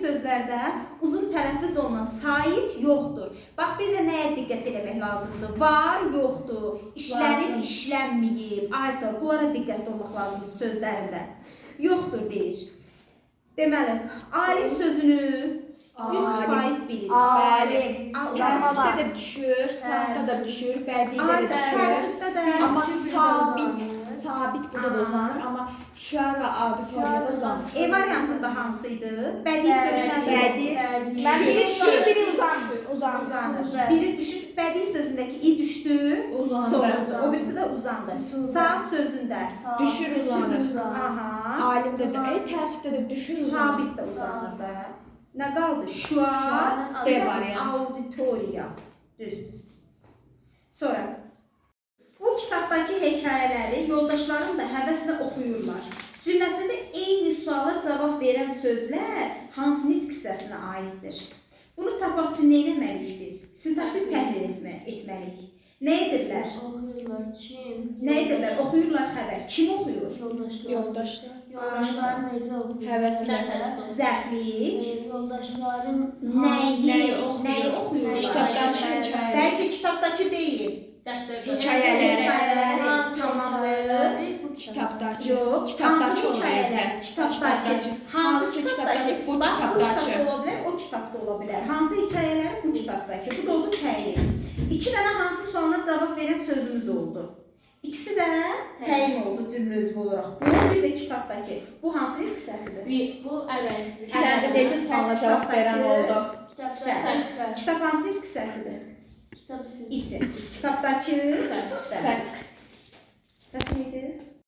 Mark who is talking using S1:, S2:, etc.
S1: sözlərdə uzun tələffüz olunan sait yoxdur. Bax, bir də nəyə diqqət eləmək lazımdır? Var, yoxdur, işlənib, işlənməyib, aysa, bunlara diqqətli olmaq lazımdır sözlərində. Yoxdur deyir. Deməli, alim sözünü 100% bilir.
S2: Alim.
S3: Təəssüfdə də düşür, sahibdə də düşür, bədidə də düşür.
S1: Təəssüfdə də.
S3: Amma sabit burada da uzanır, amma şüar və auditoriyada uzanır.
S1: E variantında hansıydı? Bədii sözünə
S3: Bədii.
S2: Mən biri düşür, biri uzanır.
S1: Biri düşür, bədii sözündəki i düşdü, sonuncu. O birisi də uzandı. Saat sözündə
S3: Düşür, uzanır.
S1: aha,
S3: Alimdə də, təəssüfdə də düşür, uzanır.
S1: sabit də uzanır da. Nə qaldı? Şuar,
S3: D variant.
S1: auditoriya. Düzdür. Sonra, bu kitabdakı hekayələri yoldaşlarım da həvəslə oxuyurlar. Cümləsində eyni suala cavab verən sözlər hansı nitq hissəsinə aiddir? Bunu tapmaq üçün nə etməliyik biz? Sintaktik təhlil etməliyik. Nə edirlər?
S4: Oxuyurlar. Kim?
S1: Nə edirlər? Oxuyurlar xəbər. Kim oxuyur?
S4: Yoldaşlar.
S3: Yoldaşlar.
S4: Yoldaşlar necə oxuyur?
S3: Həvəslə.
S1: Zərflik.
S4: Yoldaşların
S1: Nəyi oxuyurlar?
S3: Kitabdakı hekayələr.
S1: Bəlkə kitabdakı deyil.
S3: Hekayələri.
S1: Tamamlayır.
S4: bu
S3: Kitabdakı.
S1: Yox,
S3: Kitabdakı
S1: hansı hekayələr? Kitabdakı. Hansı kitabdakı?
S3: Bu
S1: Bax, bu
S3: kitabdakı.
S1: kitabda ola bilər, o kitabda ola bilər. Hansı hekayələr? Bu kitabdakı. Bu da oldu təyin. 2 dənə hansı sualına cavab verən sözümüz oldu. İkisi də təyin oldu cümlə üzvü olaraq. Bu bir də kitabdakı. Bu hansı hissəsidir?
S4: Bu əvəzli.
S3: Bir dənə də necə suala cavab verən oldu.
S1: Kitab hansı hissəsidir?
S4: Kitab
S1: İsim. Kitabdakı sifət.
S3: Fərq.
S1: Səhv idi?